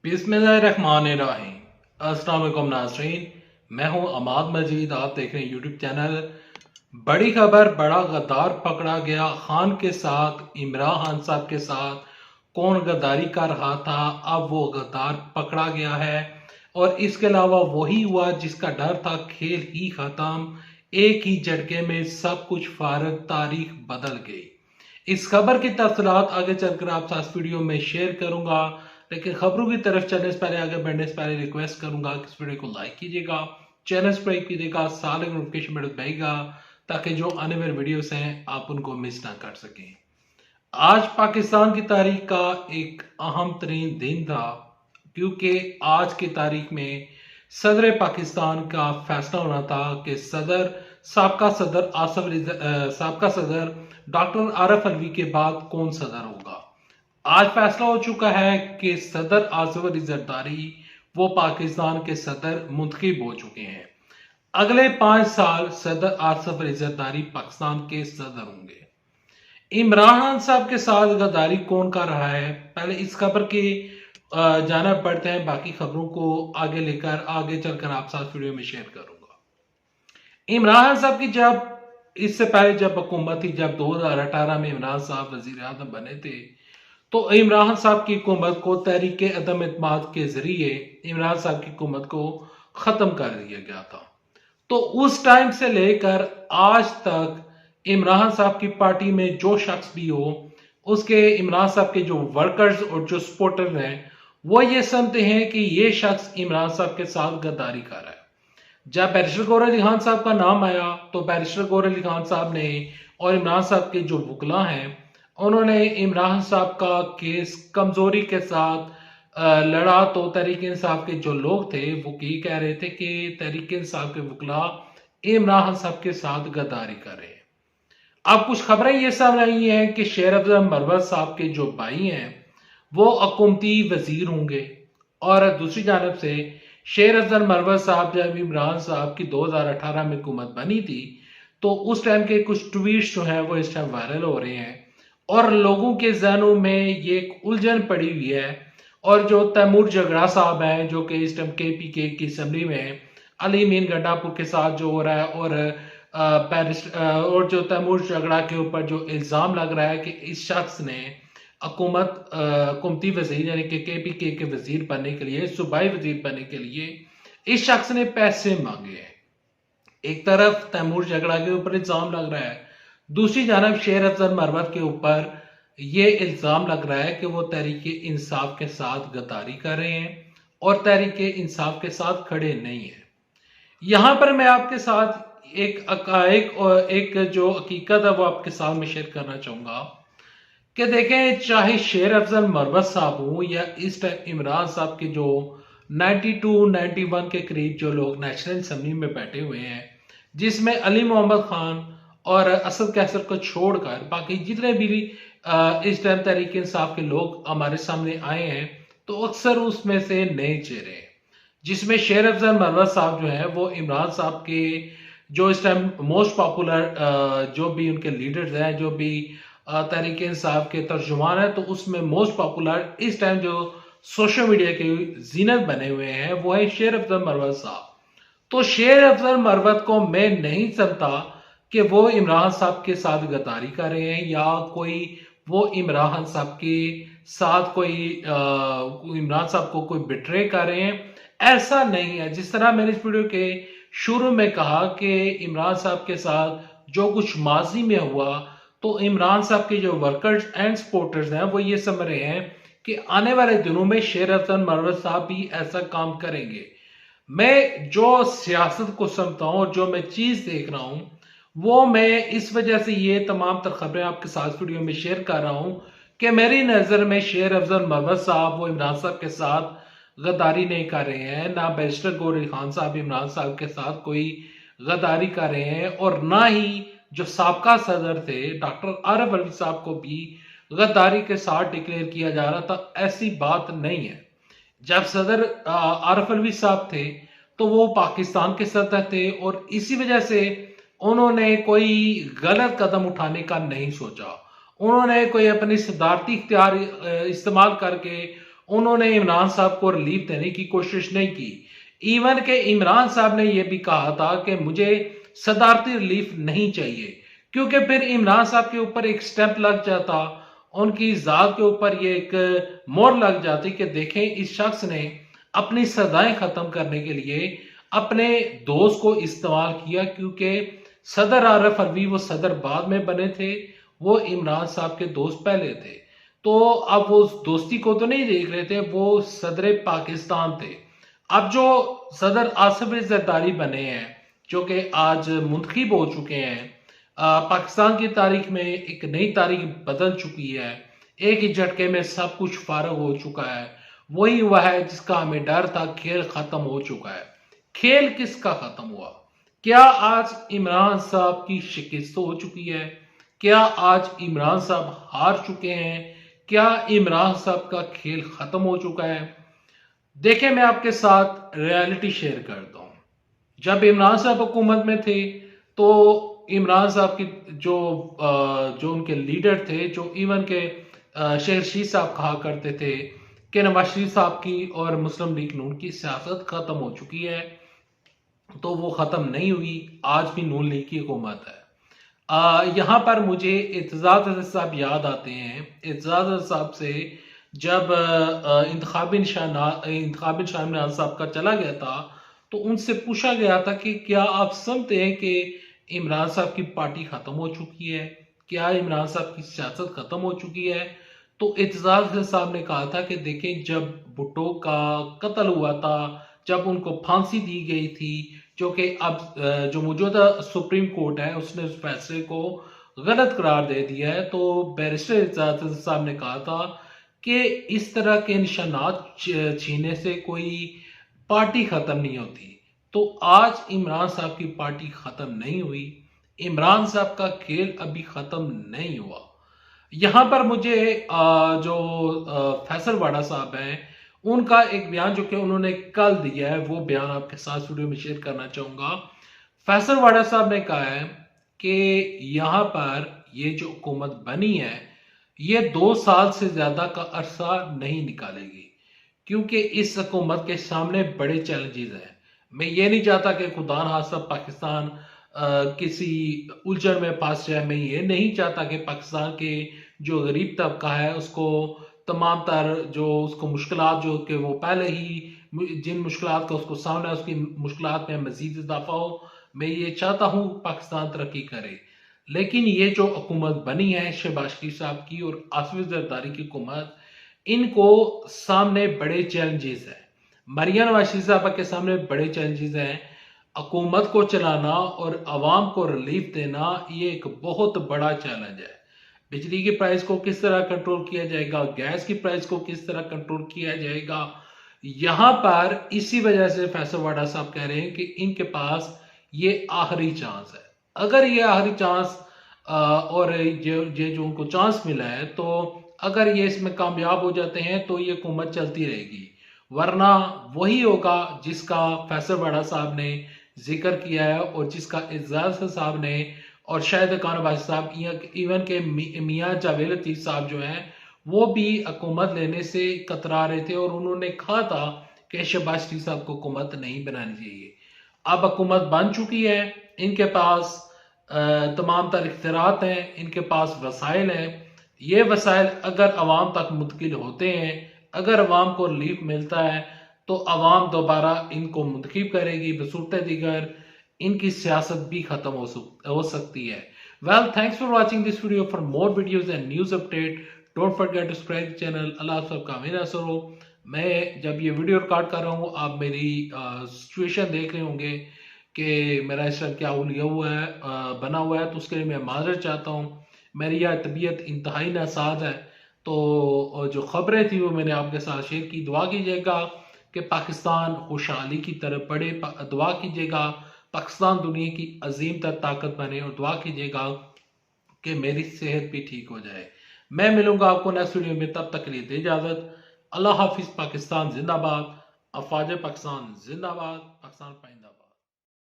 बिस्मिल्लाहिर्रहमानिर्रहीम। अस्सलाम वालेकुम नाज़रीन, मैं हूं अमाद मजीद। आप देख रहे हैं यूट्यूब चैनल। बड़ी खबर, बड़ा गद्दार पकड़ा गया। खान के साथ, इमरान खान साहब के साथ कौन गद्दारी कर रहा था, अब वो गद्दार पकड़ा गया है। और इसके अलावा वही हुआ जिसका डर था, खेल ही खत्म। एक ही झटके में सब कुछ फारग, तारीख बदल गई। इस खबर की तफसीलात आगे चलकर आप साथ वीडियो में शेयर करूंगा, लेकिन खबरों की तरफ चलने से पहले, आगे बढ़ने से पहले रिक्वेस्ट करूंगा कि इस वीडियो को लाइक कीजिएगा, चैनल सब्सक्राइब कीजिएगा, साल नोटिफिकेशन बेल दबाइएगा ताकि जो आने वाले वीडियोस हैं आप उनको मिस ना कर सकें। आज पाकिस्तान की तारीख का एक अहम तरीन दिन था, क्योंकि आज की तारीख में सदर पाकिस्तान का फैसला होना था कि साबका सदर साबका सदर डॉक्टर आरिफ अलवी के बाद कौन सदर होगा। आज फैसला हो चुका है कि सदर आसिफ अली जरदारी वो पाकिस्तान के सदर मुंतखब हो चुके हैं। अगले 5 साल सदर आसिफ अली जरदारी पाकिस्तान के सदर होंगे। इमरान खान साहब के साथ गद्दारी कौन कर रहा है, पहले इस खबर की जाना पड़ते हैं। बाकी खबरों को आगे लेकर, आगे चलकर आप साथ वीडियो में शेयर करूंगा। इमरान खान साहब की जब इससे पहले जब हुकूमत थी, जब 2018 में इमरान साहब वजीर आजम बने थे, तो इमरान खान साहब की हुकूमत को तहरीक अदम एतमाद के जरिए इमरान साहब की हुकूमत को खत्म कर दिया गया था। तो उस टाइम से लेकर आज तक इमरान साहब की पार्टी में जो शख्स भी हो, उसके इमरान साहब के जो वर्कर्स और जो सपोर्टर हैं, वो ये समझते हैं कि ये शख्स इमरान साहब के साथ गद्दारी कर रहा है। जब बैरिस्टर गौहर अली खान साहब का नाम आया, तो बैरिस्टर गौहर अली खान साहब ने और इमरान साहब के जो वकला हैं, उन्होंने इमरान साहब का केस कमजोरी के साथ लड़ा। तो तहरीक इंसाफ के जो लोग थे वो ये कह रहे थे कि तहरीक इंसाफ के वकला इमरान खान साहब के साथ गद्दारी कर रहे हैं। अब कुछ खबरें ये सामने आई हैं कि शेर अफजल मरवत साहब के जो भाई हैं वो हुकूमती वजीर होंगे। और दूसरी जानब से शेर अफजल मरवत साहब, जब इमरान साहब की 2018 में हुकूमत बनी थी, तो उस टाइम के कुछ ट्वीट्स जो हैं वो इस टाइम वायरल हो रहे हैं और लोगों के जहनों में ये एक उलझन पड़ी हुई है। और जो तैमूर जगड़ा साहब हैं, जो कि इस टाइम KPK की असम्बली में अली मीन गड्डापुर के साथ जो हो रहा है, और जो तैमूर झगड़ा के ऊपर जो इल्जाम लग रहा है कि इस शख्स ने हुकूमती वजीर यानी कि KPK के वजीर बनने के लिए, सूबाई वजीर बनने के लिए इस शख्स ने पैसे मांगे हैं। एक तरफ तैमूर झगड़ा के ऊपर इल्जाम लग रहा है, दूसरी जानब शेर अफजल मरवत के ऊपर ये इल्जाम लग रहा है कि वो तहरीक इंसाफ के साथ गद्दारी कर रहे हैं और तहरीक इंसाफ के साथ खड़े नहीं है। यहां पर मैं आपके साथ एक अकाइक और एक जो हकीकत है वो आपके साथ में शेयर करना चाहूंगा कि देखें, चाहे शेर अफजल मरवत साहब हो या इस टाइम इमरान साहब के जो 92-91 के करीब जो लोग नेशनल असम्बली में बैठे हुए हैं, जिसमें अली मोहम्मद खान और असद कैसर को छोड़कर बाकी जितने भी इस टाइम तहरीक इंसाफ के लोग हमारे सामने आए हैं, तो अक्सर उसमें से नए चेहरे हैं। जिसमें शेर अफजल मरवत साहब जो है वो इमरान साहब के जो इस टाइम मोस्ट पॉपुलर जो भी उनके लीडर्स हैं, जो भी तहरीक इंसाफ के तर्जुमान हैं, तो उसमें मोस्ट पॉपुलर इस टाइम जो सोशल मीडिया के जीनत बने हुए हैं वो है शेर अफजल मरवत साहब। तो शेर अफजल मरवत को मैं नहीं समझता कि वो इमरान साहब के साथ गद्दारी कर रहे हैं या कोई वो इमरान साहब के साथ कोई इमरान साहब को कोई बिट्रे कर रहे हैं। ऐसा नहीं है। जिस तरह मैंने इस वीडियो के शुरू में कहा कि इमरान साहब के साथ जो कुछ माजी में हुआ, तो इमरान साहब के जो वर्कर्स एंड सपोर्टर्स हैं वो ये समझ रहे हैं कि आने वाले दिनों में शेर अफजल मरवत साहब भी ऐसा काम करेंगे। मैं जो सियासत को समझता हूं और जो मैं चीज देख रहा हूं, वो मैं इस वजह से ये तमाम तर खबरें आपके साथ वीडियो में शेयर कर रहा हूं कि मेरी नजर में शेर अफजल मरवत साहब वो इमरान साहब के साथ गद्दारी नहीं कर रहे हैं, ना बैरिस्टर गौहर अली खान साहब इमरान साहब के साथ कोई गद्दारी कर रहे हैं, और ना ही जो साबका सदर थे डॉक्टर आरिफ अलवी साहब को भी गद्दारी के साथ डिक्लेयर किया जा रहा था। ऐसी बात नहीं है। जब सदर आरिफ अलवी साहब थे तो वो पाकिस्तान के सदर थे और इसी वजह से उन्होंने कोई गलत कदम उठाने का नहीं सोचा। उन्होंने कोई अपनी सदारती इख्तियार इस्तेमाल करके उन्होंने इमरान साहब को रिलीफ देने की कोशिश नहीं की। इवन के इमरान साहब ने यह भी कहा था कि मुझे सदारती रिलीफ नहीं चाहिए, क्योंकि फिर इमरान साहब के ऊपर एक स्टैंप लग जाता, उनकी जात के ऊपर ये एक मोहर लग जाती कि देखें इस शख्स ने अपनी सजाएं खत्म करने के लिए अपने दोस्त को इस्तेमाल किया, क्योंकि सदर आरफ अलवी वो सदर बाद में बने थे, वो इमरान साहब के दोस्त पहले थे। तो अब वो उस दोस्ती को तो नहीं देख रहे थे, वो सदर पाकिस्तान थे। अब जो सदर आसिफ जरदारी बने हैं, जो कि आज मुंतखब हो चुके हैं, पाकिस्तान की तारीख में एक नई तारीख बदल चुकी है, एक ही झटके में सब कुछ फारग हो चुका है। वही हुआ है जिसका हमें डर था, खेल खत्म हो चुका है। खेल किसका खत्म हुआ? क्या आज इमरान साहब की शिकस्त हो चुकी है? क्या आज इमरान साहब हार चुके हैं? क्या इमरान साहब का खेल खत्म हो चुका है? देखें, मैं आपके साथ रियलिटी शेयर करता हूं। जब इमरान साहब हुकूमत में थे तो इमरान साहब की जो उनके लीडर थे, जो इवन के शेर रशीद साहब कहा करते थे कि नवाज शरीफ साहब की और मुस्लिम लीग नून की सियासत खत्म हो चुकी है, तो वो खत्म नहीं हुई। आज भी नून लीग की हुकूमत है। यहाँ पर मुझे एतजाज अहमद साहब याद आते हैं। एतजाज अहमद साहब से जब इंतखाबी निशान साहब का चला गया था, तो उनसे पूछा गया था कि क्या आप समझते हैं कि इमरान साहब की पार्टी खत्म हो चुकी है? क्या इमरान साहब की सियासत खत्म हो चुकी है? तो एतजाज साहब ने कहा था कि देखें, जब भुट्टो का कत्ल हुआ था, जब उनको फांसी दी गई थी, जो कि अब जो मौजूदा सुप्रीम कोर्ट है उसने उस फैसले को गलत करार दे दिया है, तो बैरिस्टर एतजाज साहब ने कहा था कि इस तरह के निशानात छीनने से कोई पार्टी खत्म नहीं होती। तो आज इमरान साहब की पार्टी खत्म नहीं हुई, इमरान साहब का खेल अभी खत्म नहीं हुआ। यहां पर मुझे जो फैसल वाडा साहब हैं, उनका एक बयान जो कि उन्होंने कल दिया है, वो बयान आपके साथ वीडियो में शेयर करना चाहूंगा। फैसल वाडा साहब ने कहा है कि यहां पर ये जो हुकूमत बनी है, ये 2 साल से ज्यादा का अरसा नहीं निकालेगी, क्योंकि इस हुकूमत के सामने बड़े चैलेंजेस हैं। मैं ये नहीं चाहता कि खुदा ना खास्ता पाकिस्तान किसी उलझन में फंस जाए। मैं ये नहीं चाहता कि पाकिस्तान के जो गरीब तबका है उसको तमाम तर जो उसको मुश्किलात जो कि वो पहले ही जिन मुश्किलात का उसको सामना है, उसकी मुश्किलात में मजीद इजाफा हो। मैं ये चाहता हूँ पाकिस्तान तरक्की करे, लेकिन ये जो हुकूमत बनी है शहबाज शरीफ साहब की और आसिफ जरदारी की हुकूमत, इनको सामने बड़े चैलेंजेस हैं। मरियम नवाज शरीफ साहबा के सामने बड़े चैलेंजेस हैं। हुकूमत को चलाना और आवाम को रिलीफ देना, ये एक बहुत बड़ा चैलेंज है। बिजली की प्राइस को किस तरह कंट्रोल किया जाएगा, गैस की प्राइस को किस तरह कंट्रोल किया जाएगा, यहां पर इसी वजह से फैसल वाडा साहब कह रहे हैं कि इनके पास ये आखिरी चांस है। अगर ये आखिरी चांस और ये जो उनको चांस मिला है, तो अगर ये इसमें कामयाब हो जाते हैं तो ये हुकूमत चलती रहेगी, वरना वही होगा जिसका फैसल वाडा साहब ने जिक्र किया है और जिसका एजाज साहब ने और शायद खान साहब, इवन के मियाँ जावेद लतीफ साहब जो हैं, वो भी हुकूमत लेने से कतरा रहे थे और उन्होंने कहा था कि शहबाज शरीफ साहब को हुकूमत नहीं बनानी चाहिए। अब हुकूमत बन चुकी है, इनके पास तमाम तर इख्तियारात हैं, इनके पास वसाइल हैं। ये वसाइल अगर अवाम तक मुंतकिल होते हैं, अगर अवाम को रिलीफ मिलता है, तो अवाम दोबारा इनको मुंतखब करेगी, बसूरत दीगर इनकी सियासत भी खत्म हो सकती है। Well, thanks for watching this video. For more videos and news update, don't forget to subscribe channel. Allah आप सबका अमीन असर हो। मैं जब ये वीडियो रिकॉर्ड कर रहा हूँ, आप मेरी सिचुएशन देख रहे होंगे कि मेरा इस टाइम क्या लिया हुआ है, बना हुआ है, तो उसके लिए मैं माजरत चाहता हूँ। मेरी यह तबीयत इंतहाई नासाज है, तो जो खबरें थी वो मैंने आपके साथ शेयर की। दुआ कीजिएगा कि पाकिस्तान खुशहाली की तरफ बढ़े, दुआ कीजिएगा पाकिस्तान दुनिया की अजीम तर ताकत बने, और दुआ कीजिएगा कि मेरी सेहत भी ठीक हो जाए। मैं मिलूंगा आपको नेक्स्ट वीडियो में, तब तक के लिए दे इजाजत। अल्लाह हाफिज। पाकिस्तान जिंदाबाद, अफवाज पाकिस्तान जिंदाबाद, पाकिस्तान पाइंदा।